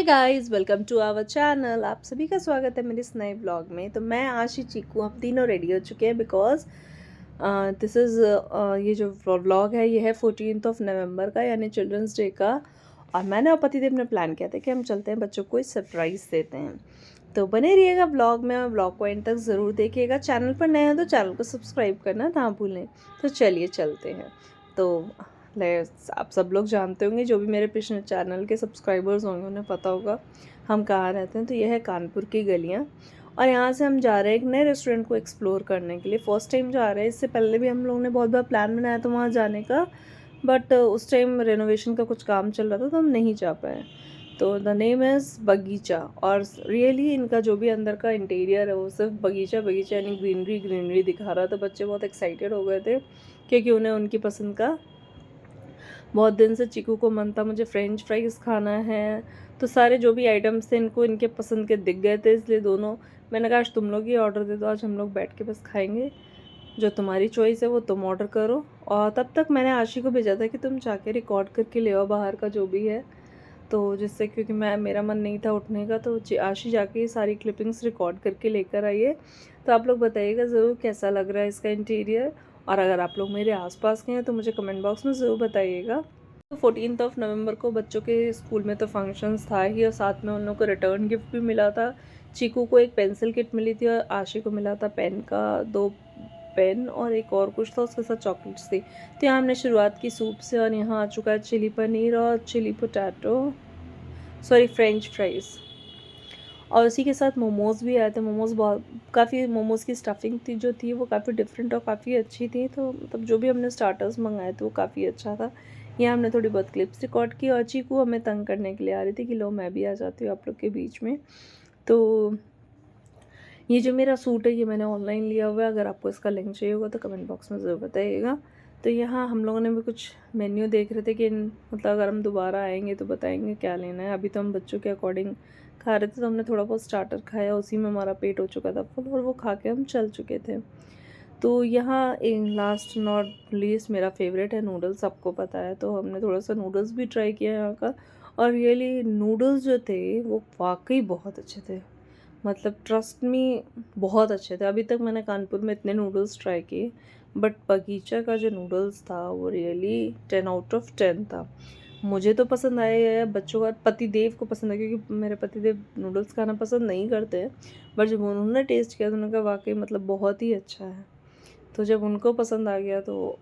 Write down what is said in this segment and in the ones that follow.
Guys, welcome to our channel. आप सभी का स्वागत है मेरे इस नए ब्लॉग में। तो मैं आशी चीकू, हम तीनों रेडी हो चुके हैं बिकॉज दिस इज़ ये जो व्लॉग है ये है 14 नवंबर का, यानी चिल्ड्रंस डे का। और मैंने और पतिदेव ने प्लान किया था कि हम चलते हैं, बच्चों को सरप्राइज़ देते हैं। तो बने रहिएगा ब्लॉग में और ब्लॉग को एंड तक ज़रूर देखिएगा। चैनल पर नए हैं तो चैनल को सब्सक्राइब करना ना भूलें। तो चलिए चलते हैं। तो आप सब लोग जानते होंगे, जो भी मेरे पिछले चैनल के सब्सक्राइबर्स होंगे उन्हें पता होगा हम कहाँ रहते हैं। तो यह है कानपुर की गलियाँ और यहाँ से हम जा रहे हैं एक नए रेस्टोरेंट को एक्सप्लोर करने के लिए। फ़र्स्ट टाइम जा रहे हैं। इससे पहले भी हम लोगों ने बहुत बार प्लान बनाया था वहाँ जाने का, बट उस टाइम रेनोवेशन का कुछ काम चल रहा था तो हम नहीं जा पाए। तो द नेम इज़ बगीचा। और रियली इनका जो भी अंदर का इंटीरियर है वो सिर्फ बगीचा बगीचा यानी ग्रीनरी ग्रीनरी दिखा रहा था। बच्चे बहुत एक्साइटेड हो गए थे क्योंकि उन्हें उनकी पसंद का बहुत दिन से चीकू को मन था मुझे फ्रेंच फ्राइज़ खाना है। तो सारे जो भी आइटम्स थे इनको इनके पसंद के दिख गए थे, इसलिए दोनों मैंने कहा आज तुम लोग ही ऑर्डर दे दो, आज हम लोग बैठ के बस खाएंगे, जो तुम्हारी चॉइस है वो तुम ऑर्डर करो। और तब तक मैंने आशी को भेजा था कि तुम जाके रिकॉर्ड करके ले आओ बाहर का जो भी है, तो जिससे क्योंकि मेरा मन नहीं था उठने का, तो आशी जाके सारी क्लिपिंग्स रिकॉर्ड करके लेकर आई है। तो आप लोग बताइएगा ज़रूर कैसा लग रहा है इसका इंटीरियर। और अगर आप लोग मेरे आसपास के हैं तो मुझे कमेंट बॉक्स में ज़रूर बताइएगा। तो 14 नवंबर को बच्चों के स्कूल में तो फंक्शंस था ही, और साथ में उन लोगों को रिटर्न गिफ्ट भी मिला था। चीकू को एक पेंसिल किट मिली थी और आशी को मिला था पेन का 2 पेन और एक और कुछ था, उसके साथ चॉकलेट्स थी। तो यहाँ हमने शुरुआत की सूप से, और यहाँ आ चुका है चिली पनीर और chilli potato, sorry French fries. और उसी के साथ मोमोज़ भी आए थे। मोमोज़ बहुत काफ़ी मोमोज़ की स्टफिंग थी जो थी वो काफ़ी डिफरेंट और काफ़ी अच्छी थी। तो मतलब जो भी हमने स्टार्टर्स मंगाए थे वो काफ़ी अच्छा था। यहाँ हमने थोड़ी बहुत क्लिप्स रिकॉर्ड की और चीकू हमें तंग करने के लिए आ रही थी कि लो मैं भी आ जाती हूँ आप लोग के बीच में। तो ये जो मेरा सूट है ये मैंने ऑनलाइन लिया हुआ है, अगर आपको इसका लिंक चाहिए होगा तो कमेंट बॉक्स में ज़रूर बताइएगा। तो यहाँ हम लोगों ने भी कुछ मेन्यू देख रहे थे कि मतलब अगर हम दोबारा आएंगे तो बताएंगे क्या लेना है। अभी तो हम बच्चों के अकॉर्डिंग खा रहे थे, तो हमने थोड़ा बहुत स्टार्टर खाया, उसी में हमारा पेट हो चुका था फुल, और वो खा के हम चल चुके थे। तो यहाँ एक लास्ट नॉट लीस्ट मेरा फेवरेट है नूडल्स, सबको पता है। तो हमने थोड़ा सा नूडल्स भी ट्राई किया यहाँ का, और रियली नूडल्स जो थे वो वाकई बहुत अच्छे थे। मतलब ट्रस्ट मी, बहुत अच्छे थे। अभी तक मैंने कानपुर में इतने नूडल्स ट्राई किए, बट बगीचा का जो नूडल्स था वो रियली 10 आउट ऑफ 10 था। मुझे तो पसंद आया है, बच्चों का पतिदेव को पसंद है क्योंकि मेरे पतिदेव नूडल्स खाना पसंद नहीं करते हैं, बट जब उन्होंने टेस्ट किया तो उन्होंने कहा वाकई मतलब बहुत ही अच्छा है। तो जब उनको पसंद आ गया तो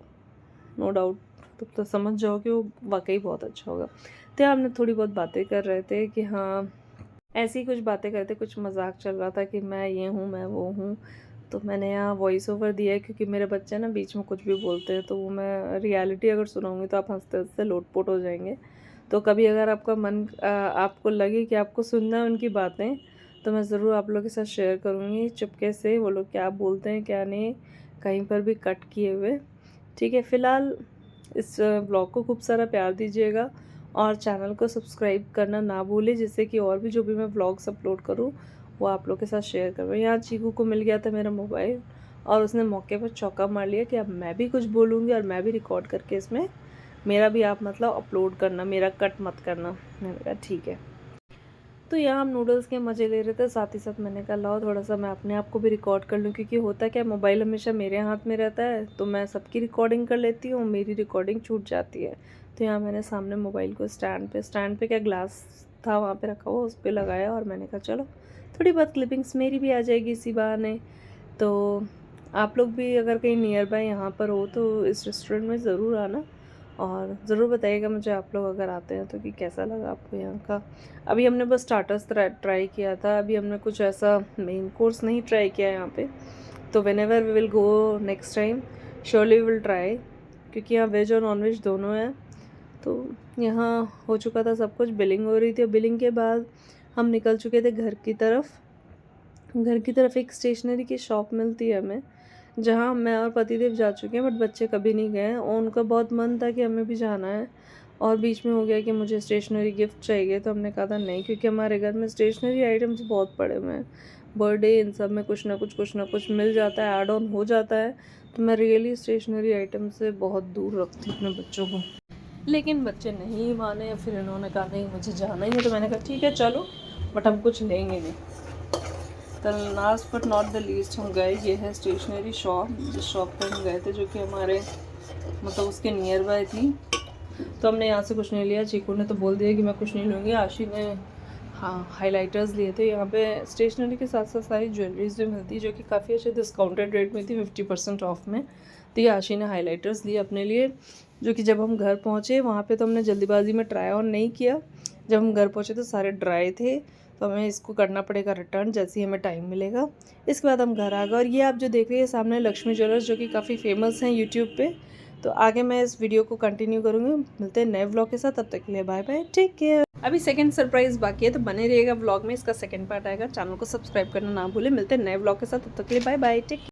नो डाउट तो समझ जाओ कि वो वाकई बहुत अच्छा होगा। तो हमने थोड़ी बहुत बातें कर रहे थे कि हाँ, ऐसी कुछ बातें करते, कुछ मजाक चल रहा था कि मैं ये हूँ मैं वो हूँ। तो मैंने यहाँ वॉइस ओवर दिया है क्योंकि मेरे बच्चे ना बीच में कुछ भी बोलते हैं, तो वो मैं रियलिटी अगर सुनाऊँगी तो आप हंसते हंसते लोटपोट हो जाएंगे। तो कभी अगर आपका मन आपको लगे कि आपको सुनना है उनकी बातें, तो मैं ज़रूर आप लोगों के साथ शेयर करूँगी चुपके से, वो लोग क्या बोलते हैं क्या नहीं, कहीं पर भी कट किए हुए। ठीक है, फ़िलहाल इस ब्लॉग को खूब सारा प्यार दीजिएगा और चैनल को सब्सक्राइब करना ना भूलें, जिससे कि और भी जो भी मैं व्लॉग्स अपलोड करूँ वो आप लोग के साथ शेयर करूँ। यहाँ चीकू को मिल गया था मेरा मोबाइल और उसने मौके पर चौका मार लिया कि अब मैं भी कुछ बोलूँगी और मैं भी रिकॉर्ड करके इसमें मेरा भी आप मतलब अपलोड करना, मेरा कट मत करना। मैंने कहा ठीक है। तो यहाँ हम नूडल्स के मज़े ले रहे थे, साथ ही साथ मैंने कहा लाओ थोड़ा सा मैं अपने आप को भी रिकॉर्ड कर लूँ, क्योंकि होता क्या मोबाइल हमेशा मेरे हाथ में रहता है तो मैं सबकी रिकॉर्डिंग कर लेती हूँ, मेरी रिकॉर्डिंग छूट जाती है। तो यहाँ मैंने सामने मोबाइल को स्टैंड पे क्या ग्लास था वहाँ पे रखा हुआ, उस पर लगाया और मैंने कहा चलो थोड़ी बहुत क्लिपिंग्स मेरी भी आ जाएगी इसी बहाने। तो आप लोग भी अगर कहीं नियर बाय यहाँ पर हो तो इस रेस्टोरेंट में ज़रूर आना, और ज़रूर बताइएगा मुझे आप लोग अगर आते हैं तो कि कैसा लगा आपको यहाँ का। अभी हमने बस स्टार्टर्स ट्राई किया था, अभी हमने कुछ ऐसा मेन कोर्स नहीं ट्राई किया यहाँ पे। तो whenever we will go next time surely will try, क्योंकि यहाँ वेज और नॉन वेज दोनों है। तो यहाँ हो चुका था सब कुछ, बिलिंग हो रही थी, और बिलिंग के बाद हम निकल चुके थे घर की तरफ। घर की तरफ एक स्टेशनरी की शॉप मिलती है हमें, जहाँ मैं और पतिदेव जा चुके हैं, बट बच्चे कभी नहीं गए हैं, और उनका बहुत मन था कि हमें भी जाना है। और बीच में हो गया कि मुझे स्टेशनरी गिफ्ट चाहिए, तो हमने कहा था नहीं, क्योंकि हमारे घर में स्टेशनरी आइटम्स बहुत पड़े हुए हैं। बर्थडे इन सब में कुछ ना कुछ मिल जाता है, ऐड ऑन हो जाता है। तो मैं रियली स्टेशनरी आइटम से बहुत दूर रखती हूँ अपने बच्चों को। लेकिन बच्चे नहीं माने, फिर इन्होंने कहा नहीं मुझे जाना ही है, तो मैंने कहा ठीक है चलो, बट हम कुछ लेंगे नहीं। तो last but not the least हम गए, ये है स्टेशनरी शॉप, जिस शॉप पर हम गए थे जो कि हमारे मतलब उसके नियर बाय थी। तो हमने यहाँ से कुछ नहीं लिया, चीकू ने तो बोल दिया कि मैं कुछ नहीं लूँगी। आशी ने हाँ हाइलाइटर्स लिए थे। यहाँ पे स्टेशनरी के साथ साथ सारी ज्वेलरीज भी मिलती है जो कि काफ़ी अच्छे डिस्काउंटेड रेट में थी, 50% ऑफ में। तो ये आशी ने हाइलाइटर्स लिए अपने लिए, जो कि जब हम घर पहुँचे वहाँ पे तो हमने जल्दीबाजी में ट्राई ऑन नहीं किया। जब हम घर पहुँचे तो सारे ड्राई थे, तो हमें इसको करना पड़ेगा रिटर्न जैसे ही हमें टाइम मिलेगा। इसके बाद हम घर आ गए। और ये आप जो देख रहे हैं सामने लक्ष्मी ज्वेलर्स, जो कि काफ़ी फेमस हैं यूट्यूब पे। तो आगे मैं इस वीडियो को कंटिन्यू करूँगी। मिलते हैं नए व्लॉग के साथ, तब तक के लिए बाय बाय, टेक केयर। अभी सेकंड सरप्राइज बाकी है, तो बने रहिएगा व्लॉग में, इसका सेकंड पार्ट आएगा। चैनल को सब्सक्राइब करना ना भूलें। मिलते हैं नए व्लॉग के साथ, तब तक के लिए बाय बाय, टेक केयर।